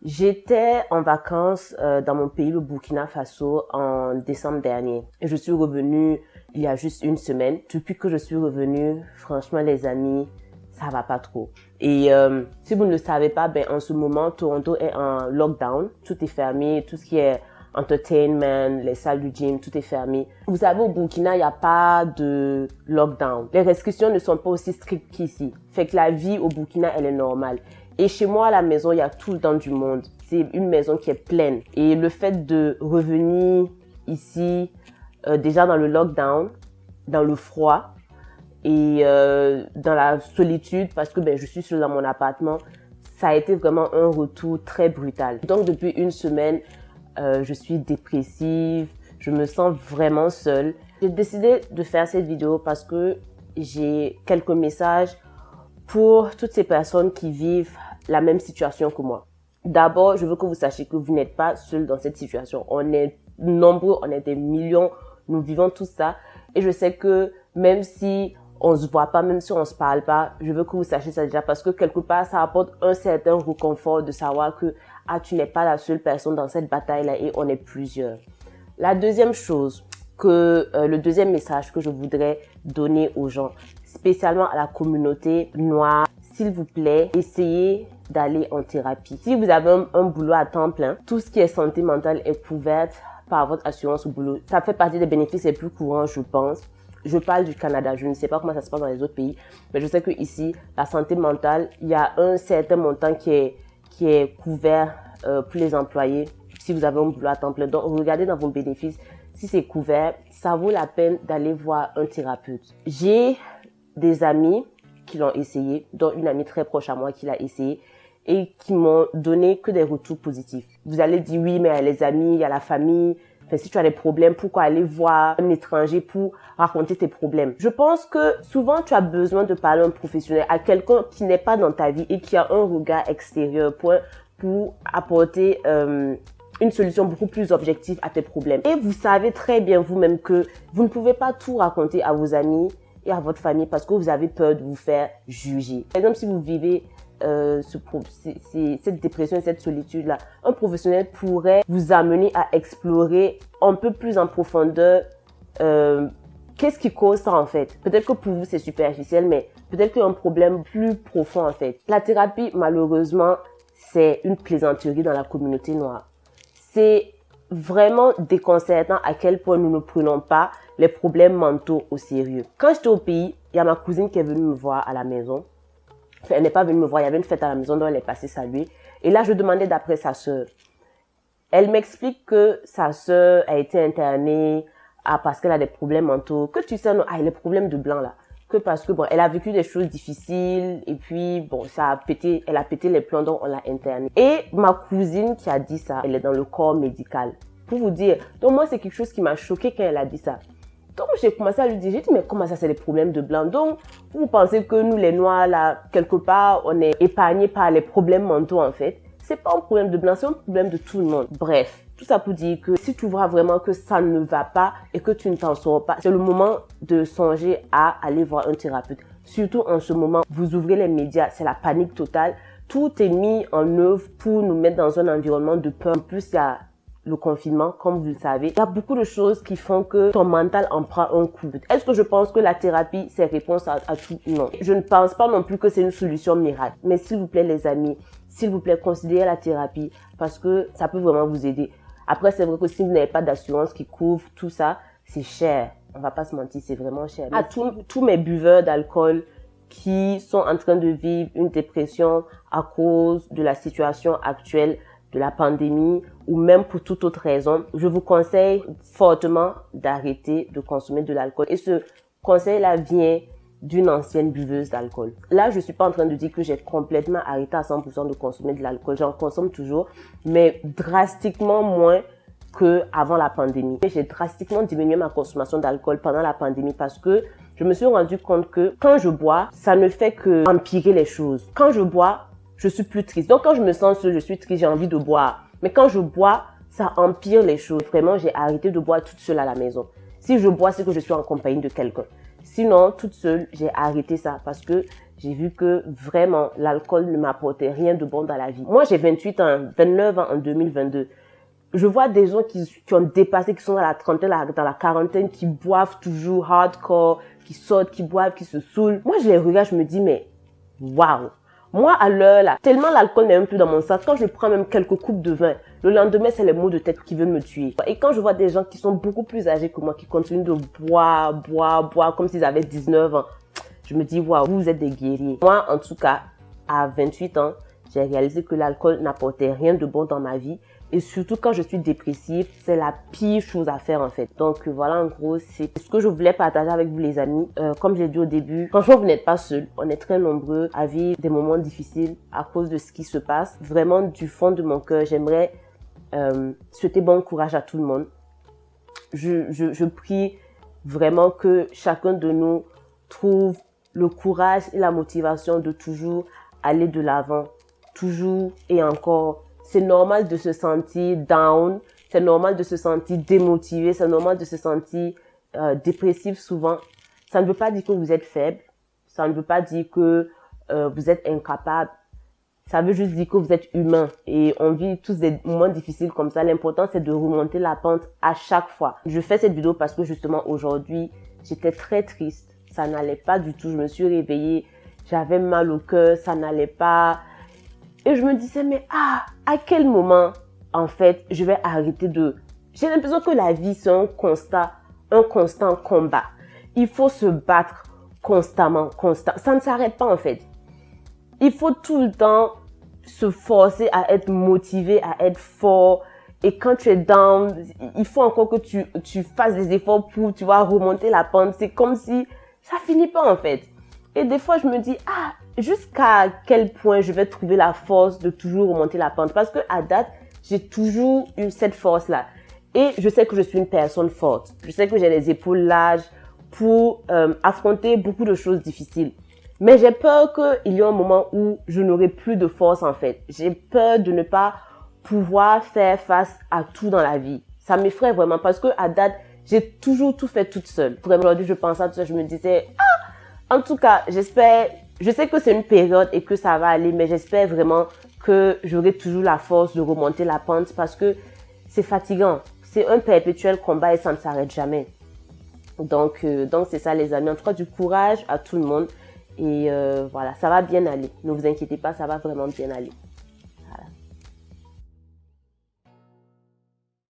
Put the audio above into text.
J'étais en vacances dans mon pays, le Burkina Faso, en décembre dernier. Et je suis revenue il y a juste une semaine. Depuis que je suis revenue, franchement les amis, ça va pas trop. Et si vous ne le savez pas, ben en ce moment, Toronto est en lockdown. Tout est fermé, tout ce qui est entertainment, les salles du gym, tout est fermé. Vous savez, au Burkina, il n'y a pas de lockdown. Les restrictions ne sont pas aussi strictes qu'ici. Fait que la vie au Burkina, elle est normale. Et chez moi, à la maison, il y a tout le temps du monde. C'est une maison qui est pleine. Et le fait de revenir ici, déjà dans le lockdown, dans le froid et dans la solitude, parce que je suis seule dans mon appartement, ça a été vraiment un retour très brutal. Donc, depuis une semaine, je suis dépressive, je me sens vraiment seule. J'ai décidé de faire cette vidéo parce que j'ai quelques messages pour toutes ces personnes qui vivent la même situation que moi. D'abord, je veux que vous sachiez que vous n'êtes pas seul dans cette situation. On est nombreux, on est des millions, nous vivons tout ça. Et je sais que même si on se voit pas, même si on se parle pas, je veux que vous sachiez ça déjà parce que quelque part, ça apporte un certain réconfort de savoir que tu n'es pas la seule personne dans cette bataille-là et on est plusieurs. La deuxième chose, le deuxième message que je voudrais donner aux gens, spécialement à la communauté noire, s'il vous plaît, essayez d'aller en thérapie. Si vous avez un boulot à temps plein, tout ce qui est santé mentale est couvert par votre assurance au boulot. Ça fait partie des bénéfices les plus courants, je pense. Je parle du Canada, je ne sais pas comment ça se passe dans les autres pays, mais je sais que ici, la santé mentale, il y a un certain montant qui est couvert pour les employés si vous avez un boulot à temps plein. Donc, regardez dans vos bénéfices, si c'est couvert, ça vaut la peine d'aller voir un thérapeute. J'ai des amis qui l'ont essayé, dont une amie très proche à moi qui l'a essayé et qui m'ont donné que des retours positifs. Vous allez dire oui, mais il y a les amis, il y a la famille. Enfin, si tu as des problèmes, pourquoi aller voir un étranger pour raconter tes problèmes? Je pense que souvent tu as besoin de parler à un professionnel, à quelqu'un qui n'est pas dans ta vie et qui a un regard extérieur pour apporter une solution beaucoup plus objective à tes problèmes. Et vous savez très bien vous-même que vous ne pouvez pas tout raconter à vos amis et à votre famille parce que vous avez peur de vous faire juger. Par exemple, si vous vivez cette dépression et cette solitude-là, un professionnel pourrait vous amener à explorer un peu plus en profondeur qu'est-ce qui cause ça en fait. Peut-être que pour vous c'est superficiel, mais peut-être qu'il y a un problème plus profond en fait. La thérapie, malheureusement, c'est une plaisanterie dans la communauté noire. C'est vraiment déconcertant à quel point nous ne prenons pas les problèmes mentaux au sérieux. Quand j'étais au pays, il y a ma cousine qui est venue me voir à la maison. Enfin, elle n'est pas venue me voir, il y avait une fête à la maison dont elle est passée saluer. Et là, je demandais d'après sa sœur. Elle m'explique que sa sœur a été internée parce qu'elle a des problèmes mentaux. Que tu sais, non, les problèmes de blanc là. Que parce que elle a vécu des choses difficiles et puis elle a pété les plombs donc on l'a internée. Et ma cousine qui a dit ça, elle est dans le corps médical. Pour vous dire, donc moi c'est quelque chose qui m'a choquée quand elle a dit ça. Donc j'ai commencé à lui dire, j'ai dit mais comment ça c'est des problèmes de blanc? Donc vous pensez que nous les noirs là, quelque part on est épargnés par les problèmes mentaux en fait? C'est pas un problème de blanc, c'est un problème de tout le monde. Bref, tout ça pour dire que si tu vois vraiment que ça ne va pas et que tu ne t'en sors pas, c'est le moment de songer à aller voir un thérapeute. Surtout en ce moment, vous ouvrez les médias, c'est la panique totale. Tout est mis en œuvre pour nous mettre dans un environnement de peur. En plus, il y a le confinement, comme vous le savez. Il y a beaucoup de choses qui font que ton mental en prend un coup. Est-ce que je pense que la thérapie, c'est réponse à tout? Non. Je ne pense pas non plus que c'est une solution miracle. Mais s'il vous plaît, les amis, s'il vous plaît, considérez la thérapie parce que ça peut vraiment vous aider. Après, c'est vrai que si vous n'avez pas d'assurance qui couvre tout ça, c'est cher. On va pas se mentir, c'est vraiment cher. À tous mes buveurs d'alcool qui sont en train de vivre une dépression à cause de la situation actuelle, de la pandémie ou même pour toute autre raison, je vous conseille fortement d'arrêter de consommer de l'alcool. Et ce conseil-là vient d'une ancienne buveuse d'alcool. Là, je suis pas en train de dire que j'ai complètement arrêté à 100% de consommer de l'alcool. J'en consomme toujours, mais drastiquement moins qu'avant la pandémie. J'ai drastiquement diminué ma consommation d'alcool pendant la pandémie parce que je me suis rendu compte que quand je bois, ça ne fait que empirer les choses. Quand je bois, je suis plus triste. Donc, quand je me sens seule, je suis triste, j'ai envie de boire. Mais quand je bois, ça empire les choses. Vraiment, j'ai arrêté de boire toute seule à la maison. Si je bois, c'est que je suis en compagnie de quelqu'un. Sinon, toute seule, j'ai arrêté ça parce que j'ai vu que vraiment l'alcool ne m'apportait rien de bon dans la vie. Moi, j'ai 28 ans, 29 ans en 2022. Je vois des gens qui ont dépassé, qui sont dans la trentaine, dans la quarantaine, qui boivent toujours hardcore, qui sortent, qui boivent, qui se saoulent. Moi, je les regarde, je me dis, mais waouh! Moi, à l'heure là, tellement l'alcool n'est même plus dans mon sang, quand je prends même quelques coupes de vin, le lendemain, c'est les maux de tête qui veulent me tuer. Et quand je vois des gens qui sont beaucoup plus âgés que moi, qui continuent de boire, comme s'ils avaient 19 ans, je me dis, waouh, vous êtes des guerriers. Moi, en tout cas, à 28 ans, j'ai réalisé que l'alcool n'apportait rien de bon dans ma vie. Et surtout quand je suis dépressive, c'est la pire chose à faire en fait. Donc voilà, en gros, c'est ce que je voulais partager avec vous les amis. Comme j'ai dit au début, franchement, vous n'êtes pas seuls. On est très nombreux à vivre des moments difficiles à cause de ce qui se passe. Vraiment, du fond de mon cœur, j'aimerais souhaiter bon courage à tout le monde. Je prie vraiment que chacun de nous trouve le courage et la motivation de toujours aller de l'avant. Toujours et encore. C'est normal de se sentir down, c'est normal de se sentir démotivé, c'est normal de se sentir dépressif souvent. Ça ne veut pas dire que vous êtes faible, ça ne veut pas dire que vous êtes incapable. Ça veut juste dire que vous êtes humain et on vit tous des moments difficiles comme ça. L'important, c'est de remonter la pente à chaque fois. Je fais cette vidéo parce que justement aujourd'hui, j'étais très triste. Ça n'allait pas du tout. Je me suis réveillée, j'avais mal au cœur, ça n'allait pas. Et je me disais, mais à quel moment, en fait, je vais arrêter de... J'ai l'impression que la vie, c'est un constant combat. Il faut se battre constamment. Ça ne s'arrête pas, en fait. Il faut tout le temps se forcer à être motivé, à être fort. Et quand tu es down, il faut encore que tu fasses des efforts pour, tu vois, remonter la pente. C'est comme si ça finit pas, en fait. Et des fois, je me dis, jusqu'à quel point je vais trouver la force de toujours remonter la pente. Parce que à date, j'ai toujours eu cette force-là. Et je sais que je suis une personne forte. Je sais que j'ai les épaules larges pour affronter beaucoup de choses difficiles. Mais j'ai peur qu'il y ait un moment où je n'aurai plus de force en fait. J'ai peur de ne pas pouvoir faire face à tout dans la vie. Ça m'effraie vraiment parce que à date, j'ai toujours tout fait toute seule. Vraiment, aujourd'hui, je pensais à tout ça, je me disais, en tout cas, j'espère, je sais que c'est une période et que ça va aller, mais j'espère vraiment que j'aurai toujours la force de remonter la pente parce que c'est fatigant. C'est un perpétuel combat et ça ne s'arrête jamais. Donc c'est ça les amis. En tout cas, du courage à tout le monde et voilà, ça va bien aller. Ne vous inquiétez pas, ça va vraiment bien aller.